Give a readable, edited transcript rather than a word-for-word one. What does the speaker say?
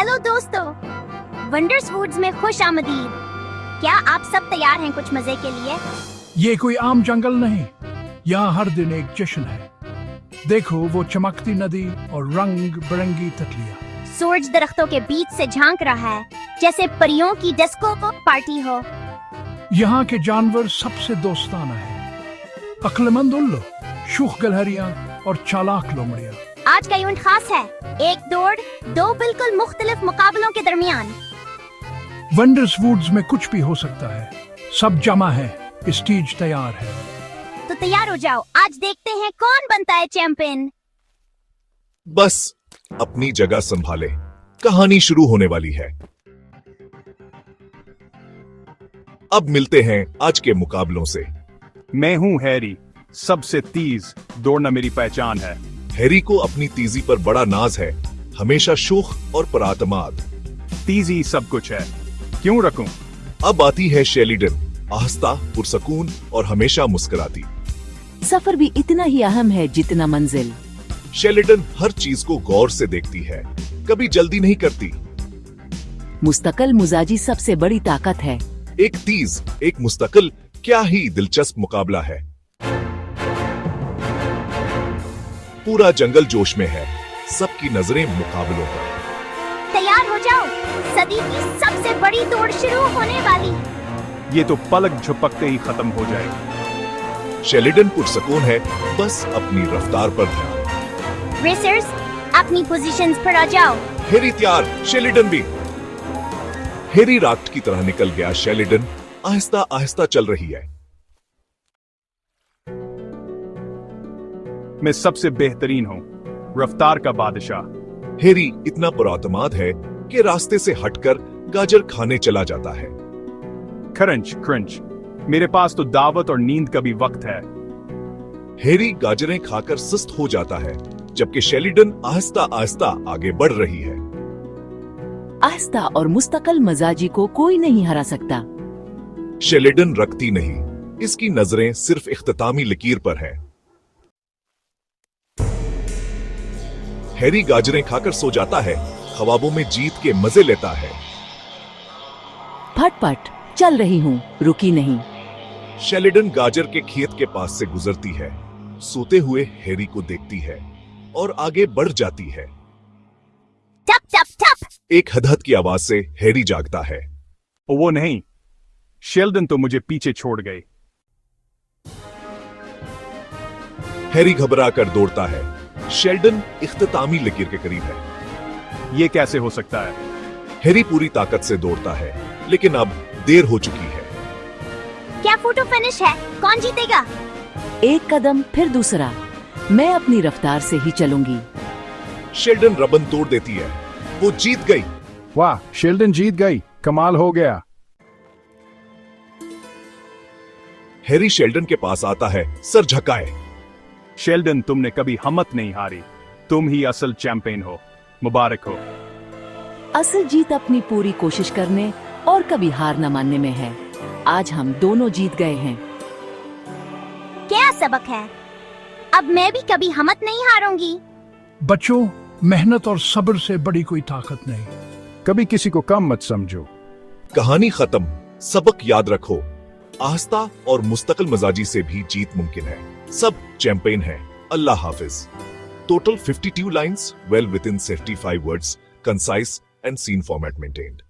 Hello दोस्तों, wonders woods में खुश आमदीद। क्या आप सब तैयार हैं कुछ मजे के लिए? ये कोई आम जंगल नहीं, यहाँ हर दिन एक जश्न है। देखो वो चमकती नदी और रंग बिरंगी तितलियाँ। सूरज दरख्तों के बीच से झांक रहा है जैसे परियों की डिस्को पार्टी हो। यहाँ के जानवर सबसे दोस्ताना है, अक्लमंद उल्लू, शुख गलहरियाँ और चालाक लोमड़ियाँ। आज का इवेंट खास है, एक दौड़ दो बिल्कुल मुख्तलिफ मुकाबलों के दरमियान। वंडर्स वुड्स में कुछ भी हो सकता है, सब जमा है, स्टेज तैयार है। तो तैयार हो जाओ, आज देखते हैं कौन बनता है चैंपियन। बस अपनी जगह संभाले, कहानी शुरू होने वाली है। अब मिलते हैं आज के मुकाबलों से। मैं हूं हैरी, सबसे तेज दौड़ना मेरी पहचान है। हैरी को अपनी तेजी पर बड़ा नाज है, हमेशा शोख और परातमाद। तेजी सब कुछ है, क्यों रखूं? अब आती है शेलिडन, आहिस्ता, पुरसकून और हमेशा मुस्कुराती। सफर भी इतना ही अहम है जितना मंजिल। शेलिडन हर चीज को गौर से देखती है, कभी जल्दी नहीं करती। मुस्तकिल मिजाजी सबसे बड़ी ताकत है। एक तेज, एक मुस्तकिल, क्या ही दिलचस्प मुकाबला है। पूरा जंगल जोश में है, सबकी नजरें मुकाबलों पर। तैयार हो जाओ, सदी की सबसे बड़ी दौड़ शुरू होने वाली। ये तो पलक झपकते ही खत्म हो जाएगी। शेलिडन पुरसकून है, बस अपनी रफ्तार पर ध्यान। रेसर्स अपनी पोजीशंस पर आ जाओ। हैरी तैयार, शेलिडन भी। हैरी रात की तरह निकल गया, शेलिडन आहिस्ता आहिस्ता चल रही है। मैं सबसे बेहतरीन हूं, रफ्तार का बादशाह। हैरी इतना पुरातमाद है कि रास्ते से हटकर गाजर खाने चला जाता है। क्रंच क्रंच, मेरे पास तो दावत और नींद का भी वक्त है। हैरी गाजरें खाकर सुस्त हो जाता है, जबकि शेलिडन आहिस्ता आहिस्ता आगे बढ़ रही है। आहिस्ता और मुस्तकिल मिजाजी को कोई नहीं हरा सकता। शेलिडन रखती नहीं, इसकी नजरें सिर्फ इख्तितामी लकीर पर हैं। हैरी गाजरें खाकर सो जाता है, ख्वाबों में जीत के मजे लेता है। फटफट चल रही हूँ, रुकी नहीं। शेलिडन गाजर के खेत के पास से गुजरती है, सोते हुए हैरी को देखती है और आगे बढ़ जाती है। टप टप टप। एक हदहद की आवाज से हैरी जागता है। वो नहीं, शेल्डन तो मुझे पीछे छोड़ गए। हैरी घबरा कर दौड़ता है, शेल्डन इख्तितामी लकीर के करीब है। ये कैसे हो सकता है? हैरी पूरी ताकत से दौड़ता है, लेकिन अब देर हो चुकी है। क्या फोटो फिनिश है? कौन जीतेगा? एक कदम फिर दूसरा, मैं अपनी रफ्तार से ही चलूंगी। शेल्डन रबन तोड़ देती है, वो जीत गई। वाह, शेल्डन जीत गई, कमाल हो गया। हैरी शेल्डन के पास आता है, सर झुकाए। शेल्डन, तुमने कभी हिम्मत नहीं हारी, तुम ही असल चैंपियन हो, मुबारक हो। असल जीत अपनी पूरी कोशिश करने और कभी हार न मानने में है। आज हम दोनों जीत गए हैं। क्या सबक है? अब मैं भी कभी हिम्मत नहीं हारूंगी। बच्चों, मेहनत और सब्र से बड़ी कोई ताकत नहीं। कभी किसी को कम मत समझो। कहानी खत्म, सबक याद रखो, आहिस्ता और मुस्तकिल मिजाजी से भी जीत मुमकिन है। सब चैंपियन हैं। अल्लाह हाफिज। Total 52 lines, well within 75 words, concise and scene format maintained.